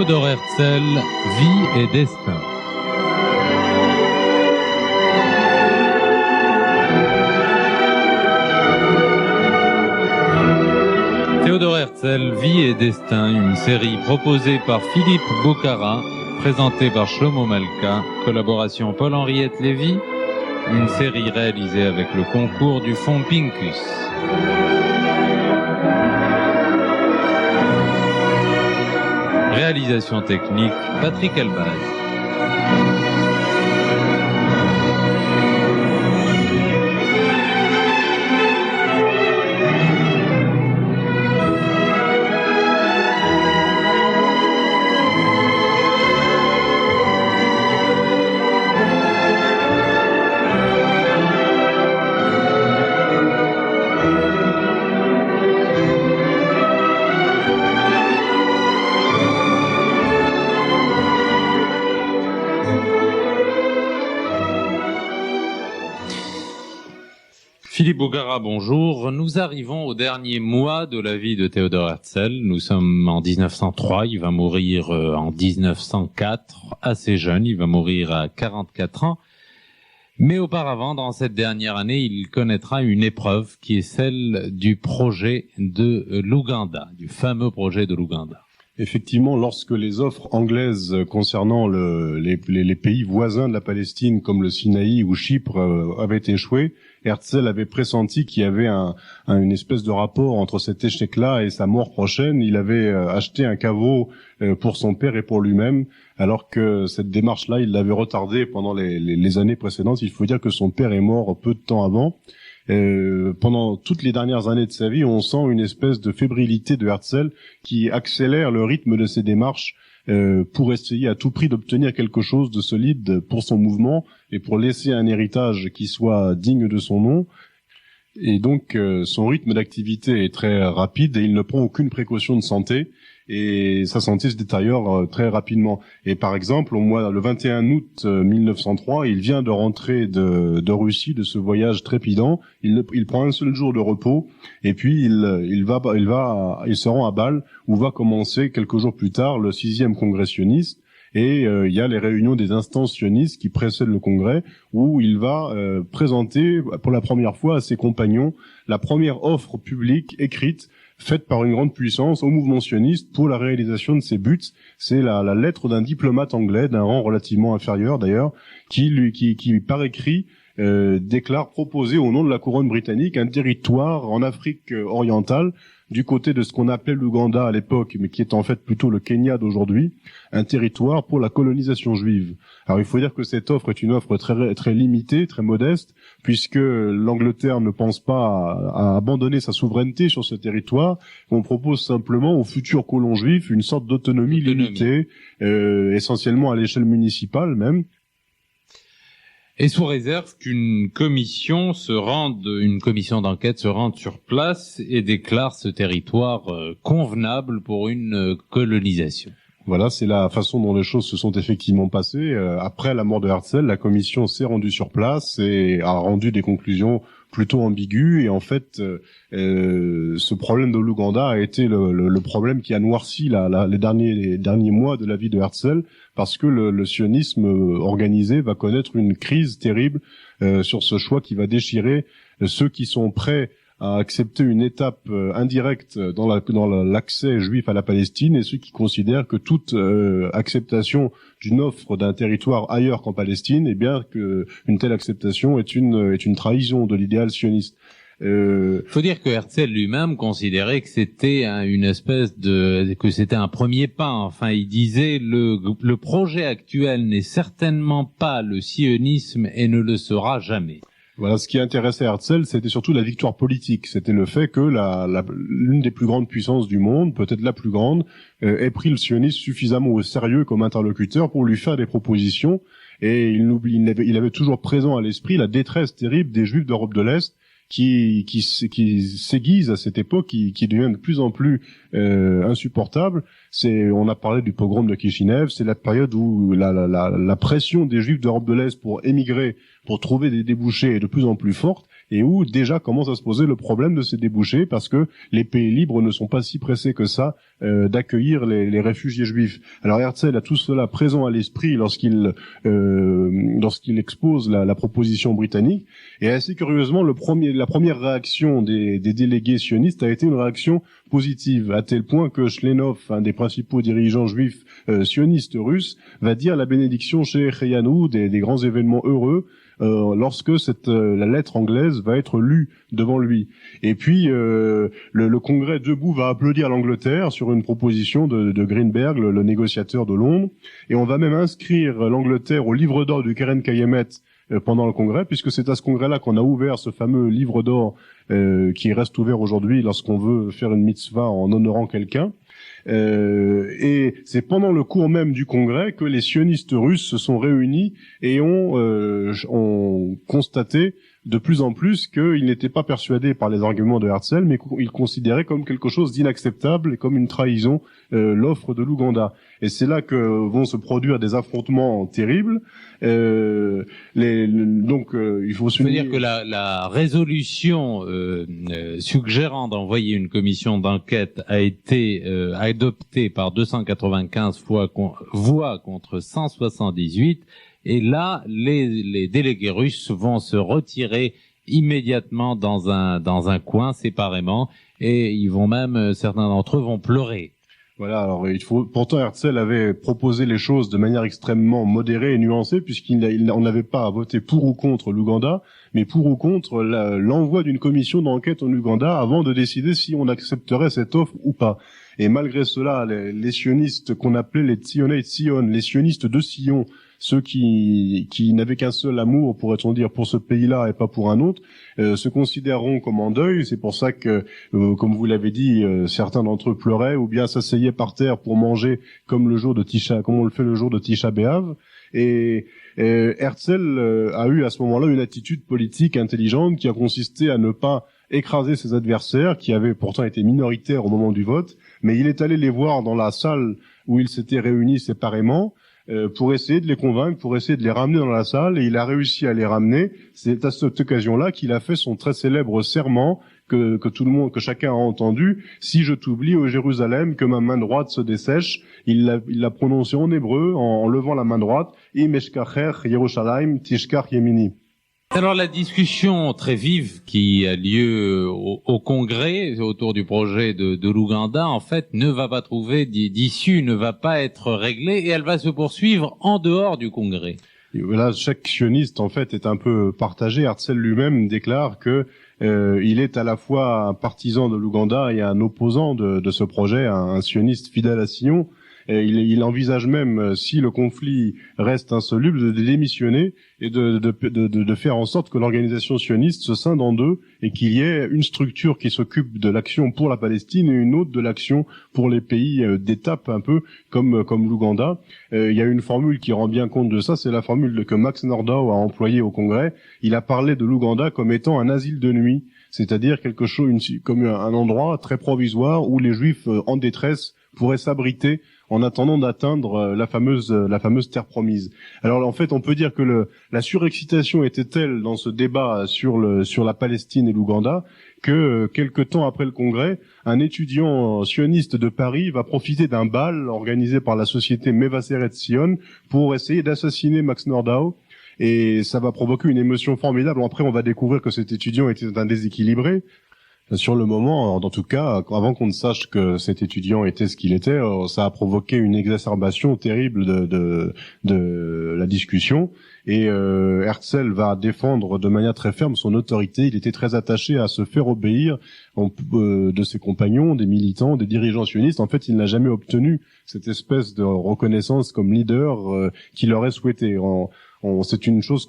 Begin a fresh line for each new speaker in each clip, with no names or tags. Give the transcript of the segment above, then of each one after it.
Théodore Herzl, Vie et destin. Théodore Herzl, Vie et destin, une série proposée par Philippe Bocara, présentée par Shlomo Malka, collaboration Paul-Henriette Lévy, une série réalisée avec le concours du Fonds Pincus. Réalisation technique, Patrick Elbaz. Philippe Bocara, bonjour. Nous arrivons au dernier mois de la vie de Théodore Herzl. Nous sommes en 1903. Il va mourir en 1904, assez jeune. Il va mourir à 44 ans. Mais auparavant, dans cette dernière année, il connaîtra une épreuve qui est celle du projet de l'Ouganda, du fameux projet de l'Ouganda.
Effectivement, lorsque les offres anglaises concernant les pays voisins de la Palestine, comme le Sinaï ou Chypre, avaient échoué, Herzl avait pressenti qu'il y avait une espèce de rapport entre cet échec-là et sa mort prochaine. Il avait acheté un caveau pour son père et pour lui-même, alors que cette démarche-là, il l'avait retardée pendant les années précédentes. Il faut dire que son père est mort peu de temps avant. Pendant toutes les dernières années de sa vie, on sent une espèce de fébrilité de Herzl qui accélère le rythme de ses démarches pour essayer à tout prix d'obtenir quelque chose de solide pour son mouvement et pour laisser un héritage qui soit digne de son nom. Et donc son rythme d'activité est très rapide et il ne prend aucune précaution de santé et sa santé se détériore très rapidement. Et par exemple, le 21 août 1903, il vient de rentrer de Russie, de ce voyage trépidant. Il prend un seul jour de repos et puis il se rend à Bâle où va commencer quelques jours plus tard le 6e congrès sioniste. Et il y a les réunions des instances sionistes qui précèdent le congrès où il va présenter pour la première fois à ses compagnons la première offre publique écrite faite par une grande puissance au mouvement sioniste pour la réalisation de ses buts. C'est la lettre d'un diplomate anglais, d'un rang relativement inférieur d'ailleurs, qui par écrit déclare proposer au nom de la couronne britannique un territoire en Afrique orientale, du côté de ce qu'on appelait l'Ouganda à l'époque, mais qui est en fait plutôt le Kenya d'aujourd'hui, un territoire pour la colonisation juive. Alors il faut dire que cette offre est une offre très, très limitée, très modeste, puisque l'Angleterre ne pense pas à abandonner sa souveraineté sur ce territoire. On propose simplement aux futurs colons juifs une sorte d'autonomie limitée, essentiellement à l'échelle municipale même.
Et sous réserve qu'une commission d'enquête se rende sur place et déclare ce territoire convenable pour une colonisation.
Voilà, c'est la façon dont les choses se sont effectivement passées. Après la mort de Herzl, la commission s'est rendue sur place et a rendu des conclusions plutôt ambiguës. Et en fait, ce problème de l'Ouganda a été le problème qui a noirci les derniers mois de la vie de Herzl, parce que le sionisme organisé va connaître une crise terrible sur ce choix qui va déchirer ceux qui sont prêts à accepter une étape indirecte dans l'accès juif à la Palestine et ceux qui considèrent que toute acceptation d'une offre d'un territoire ailleurs qu'en Palestine, eh bien que une telle acceptation est une trahison de l'idéal sioniste.
Faut dire que Herzl lui-même considérait que c'était que c'était un premier pas. Enfin, il disait le projet actuel n'est certainement pas le sionisme et ne le sera jamais.
Voilà, ce qui intéressait Herzl, c'était surtout la victoire politique. C'était le fait que l'une des plus grandes puissances du monde, peut-être la plus grande, ait pris le sionisme suffisamment au sérieux comme interlocuteur pour lui faire des propositions. Et il avait toujours présent à l'esprit la détresse terrible des Juifs d'Europe de l'Est, qui s'aiguise à cette époque, qui devient de plus en plus insupportable. On a parlé du pogrom de Kishinev, c'est la période où la pression des Juifs d'Europe de l'Est pour émigrer, pour trouver des débouchés est de plus en plus forte, et où déjà commence à se poser le problème de ces débouchés, parce que les pays libres ne sont pas si pressés que ça d'accueillir les réfugiés juifs. Alors Herzl a tout cela présent à l'esprit lorsqu'il expose la proposition britannique, et assez curieusement, la première réaction des délégués sionistes a été une réaction positive, à tel point que Chlenov, un des principaux dirigeants juifs sionistes russes, va dire la bénédiction chez Cheyanu, des grands événements heureux, lorsque la lettre anglaise va être lue devant lui. Et puis le Congrès debout va applaudir l'Angleterre sur une proposition de Greenberg, le négociateur de Londres, et on va même inscrire l'Angleterre au livre d'or du Keren Kayemet pendant le Congrès, puisque c'est à ce Congrès-là qu'on a ouvert ce fameux livre d'or qui reste ouvert aujourd'hui lorsqu'on veut faire une mitzvah en honorant quelqu'un. Et c'est pendant le cours même du Congrès que les sionistes russes se sont réunis et ont constaté de plus en plus qu'ils n'étaient pas persuadés par les arguments de Herzl, mais qu'ils considéraient comme quelque chose d'inacceptable et comme une trahison l'offre de l'Ouganda. Et c'est là que vont se produire des affrontements terribles. Il faut se
dire que la résolution suggérant d'envoyer une commission d'enquête a été adoptée par 295 voix contre 178. Et là, les délégués russes vont se retirer immédiatement dans un coin séparément, et ils vont même, certains d'entre eux vont pleurer.
Voilà, alors pourtant Herzl avait proposé les choses de manière extrêmement modérée et nuancée, on n'avait pas à voter pour ou contre l'Ouganda, mais pour ou contre l'envoi d'une commission d'enquête en Ouganda avant de décider si on accepterait cette offre ou pas. Et malgré cela, les sionistes qu'on appelait les Tzionei Tzion, les sionistes de Sion, ceux qui n'avaient qu'un seul amour, pourrait-on dire, pour ce pays-là et pas pour un autre, se considéreront comme en deuil. C'est pour ça que, comme vous l'avez dit, certains d'entre eux pleuraient ou bien s'asseyaient par terre pour manger comme on le fait le jour de Tisha B'Av. Et Herzl a eu à ce moment-là une attitude politique intelligente qui a consisté à ne pas écraser ses adversaires, qui avaient pourtant été minoritaires au moment du vote, mais il est allé les voir dans la salle où ils s'étaient réunis séparément, pour essayer de les convaincre, pour essayer de les ramener dans la salle, et il a réussi à les ramener. C'est à cette occasion-là qu'il a fait son très célèbre serment que chacun a entendu: si je t'oublie, ô Jérusalem, que ma main droite se dessèche. Il l'a prononcé en hébreu en levant la main droite: Im eshkacher Yerushalayim tishkach yemini.
Alors la discussion très vive qui a lieu au Congrès autour du projet de l'Ouganda, en fait, ne va pas trouver d'issue, ne va pas être réglée, et elle va se poursuivre en dehors du Congrès.
Et là, chaque sioniste, en fait, est un peu partagé. Herzl lui-même déclare que il est à la fois un partisan de l'Ouganda et un opposant de ce projet, un sioniste fidèle à Sion. Et il envisage même, si le conflit reste insoluble, de démissionner et de faire en sorte que l'organisation sioniste se scinde en deux et qu'il y ait une structure qui s'occupe de l'action pour la Palestine et une autre de l'action pour les pays d'étape, un peu comme l'Ouganda. Il y a une formule qui rend bien compte de ça, c'est la formule que Max Nordau a employée au Congrès. Il a parlé de l'Ouganda comme étant un asile de nuit, c'est-à-dire quelque chose comme un endroit très provisoire où les Juifs en détresse pourraient s'abriter en attendant d'atteindre la fameuse terre promise. Alors en fait, on peut dire que la surexcitation était telle dans ce débat sur la Palestine et l'Ouganda que quelque temps après le Congrès, un étudiant sioniste de Paris va profiter d'un bal organisé par la société Mevaseret Sion pour essayer d'assassiner Max Nordau. Et ça va provoquer une émotion formidable. Après, on va découvrir que cet étudiant était un déséquilibré. Sur le moment, en tout cas, avant qu'on ne sache que cet étudiant était ce qu'il était, ça a provoqué une exacerbation terrible de la discussion. Et Herzl va défendre de manière très ferme son autorité. Il était très attaché à se faire obéir de ses compagnons, des militants, des dirigeants sionistes. En fait, il n'a jamais obtenu cette espèce de reconnaissance comme leader qu'il aurait souhaité. C'est une chose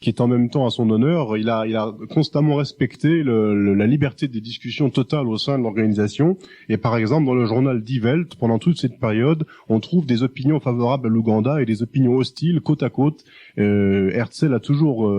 qui est en même temps à son honneur. Il a constamment respecté la liberté des discussions totales au sein de l'organisation. Et par exemple, dans le journal Die Welt, pendant toute cette période, on trouve des opinions favorables à l'Ouganda et des opinions hostiles côte à côte. Herzl a toujours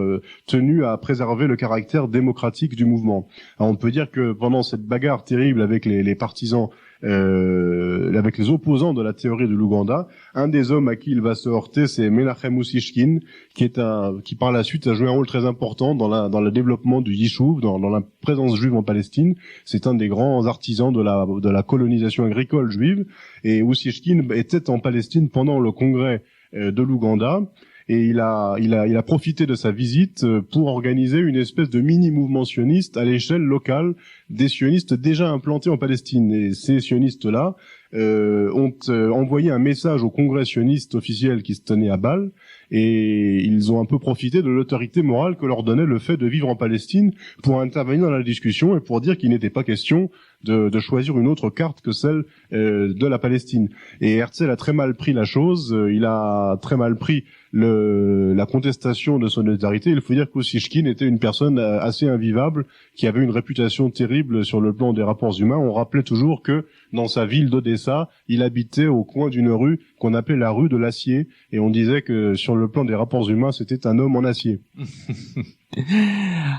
tenu à préserver le caractère démocratique du mouvement. Alors, on peut dire que pendant cette bagarre terrible avec les partisans avec les opposants de la théorie de l'Ouganda. Un des hommes à qui il va se heurter, c'est Menachem Ussishkin, qui par la suite a joué un rôle très important dans le développement du Yishuv, dans la présence juive en Palestine. C'est un des grands artisans de la colonisation agricole juive. Et Ussishkin était en Palestine pendant le congrès de l'Ouganda. Et il a profité de sa visite pour organiser une espèce de mini-mouvement sioniste à l'échelle locale des sionistes déjà implantés en Palestine. Et ces sionistes-là ont envoyé un message au congrès sioniste officiel qui se tenait à Bâle, et ils ont un peu profité de l'autorité morale que leur donnait le fait de vivre en Palestine pour intervenir dans la discussion et pour dire qu'il n'était pas question de choisir une autre carte que celle de la Palestine. Et Herzl a très mal pris la chose, il a très mal pris la contestation de son autorité. Il faut dire qu'Ussishkin était une personne assez invivable, qui avait une réputation terrible sur le plan des rapports humains. On rappelait toujours que dans sa ville d'Odessa, il habitait au coin d'une rue qu'on appelait la rue de l'acier, et on disait que sur le plan des rapports humains, c'était un homme en acier.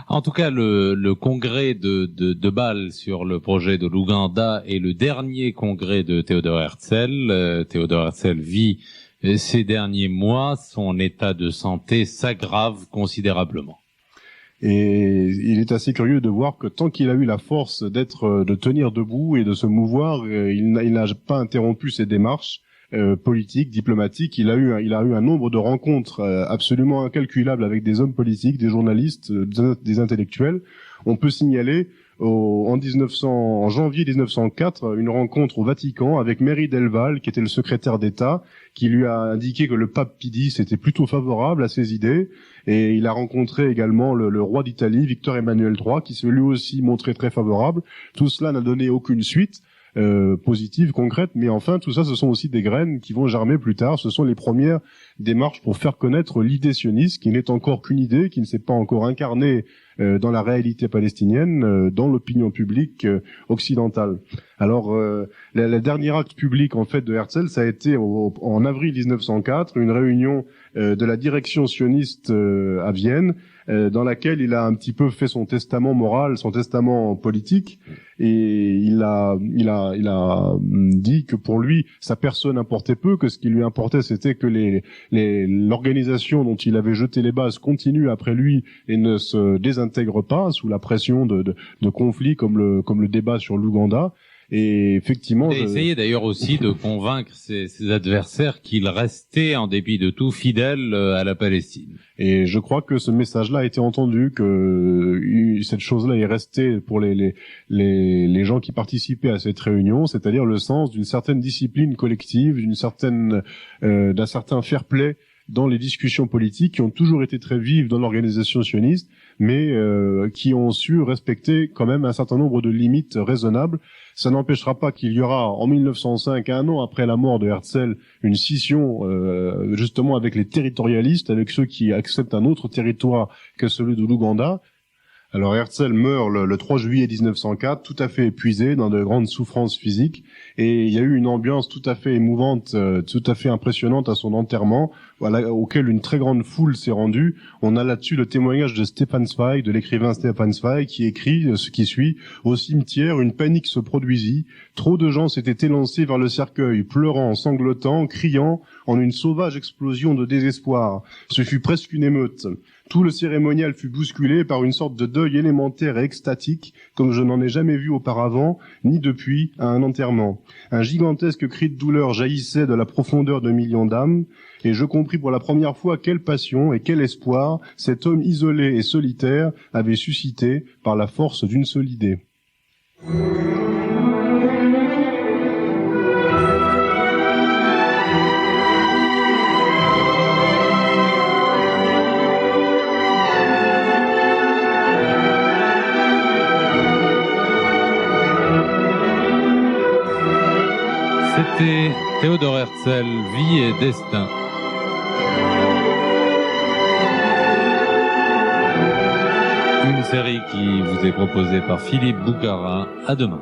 En tout cas, le congrès de Bâle sur le projet de l'Ouganda est le dernier congrès de Theodor Herzl. Theodor Herzl vit ces derniers mois, son état de santé s'aggrave considérablement.
Et il est assez curieux de voir que tant qu'il a eu la force de tenir debout et de se mouvoir, il n'a pas interrompu ses démarches politiques, diplomatiques. Il a eu un nombre de rencontres absolument incalculables avec des hommes politiques, des journalistes, des intellectuels. On peut signaler en janvier 1904, une rencontre au Vatican avec Mary Delval, qui était le secrétaire d'État, qui lui a indiqué que le pape Pie X était plutôt favorable à ses idées. Et il a rencontré également le roi d'Italie, Victor Emmanuel III, qui s'est lui aussi montré très favorable. Tout cela n'a donné aucune suite positive, concrète, mais enfin, tout ça, ce sont aussi des graines qui vont germer plus tard. Ce sont les premières démarches pour faire connaître l'idée sioniste, qui n'est encore qu'une idée, qui ne s'est pas encore incarnée dans la réalité palestinienne, dans l'opinion publique occidentale. Alors, le dernier acte public en fait de Herzl, ça a été en avril 1904, une réunion de la direction sioniste à Vienne, dans laquelle il a un petit peu fait son testament moral, son testament politique, et il a dit que pour lui, sa personne importait peu, que ce qui lui importait, c'était que l'organisation dont il avait jeté les bases continue après lui et ne se désintègre pas sous la pression de conflits comme le débat sur l'Ouganda. Et effectivement,
il a essayé d'ailleurs aussi de convaincre ses adversaires qu'il restait en dépit de tout fidèle à la Palestine.
Et je crois que ce message-là a été entendu, que cette chose-là est restée pour les gens qui participaient à cette réunion, c'est-à-dire le sens d'une certaine discipline collective, d'un certain fair play dans les discussions politiques qui ont toujours été très vives dans l'organisation sioniste, mais qui ont su respecter quand même un certain nombre de limites raisonnables. Ça n'empêchera pas qu'il y aura en 1905, un an après la mort de Herzl, une scission justement avec les territorialistes, avec ceux qui acceptent un autre territoire que celui de l'Ouganda. Alors Herzl meurt le 3 juillet 1904, tout à fait épuisé, dans de grandes souffrances physiques, et il y a eu une ambiance tout à fait émouvante, tout à fait impressionnante à son enterrement, auquel une très grande foule s'est rendue. On a là-dessus le témoignage de Stefan Zweig, de l'écrivain Stefan Zweig, qui écrit ce qui suit: au cimetière, une panique se produisit, trop de gens s'étaient élancés vers le cercueil, pleurant, sanglotant, criant, en une sauvage explosion de désespoir. Ce fut presque une émeute. Tout le cérémonial fut bousculé par une sorte de deuil élémentaire et extatique, comme je n'en ai jamais vu auparavant, ni depuis, à un enterrement. Un gigantesque cri de douleur jaillissait de la profondeur de millions d'âmes, et je compris pour la première fois quelle passion et quel espoir cet homme isolé et solitaire avait suscité par la force d'une seule idée.
C'était Theodor Herzl, Vie et Destin. Une série qui vous est proposée par Philippe Bougarin. À demain.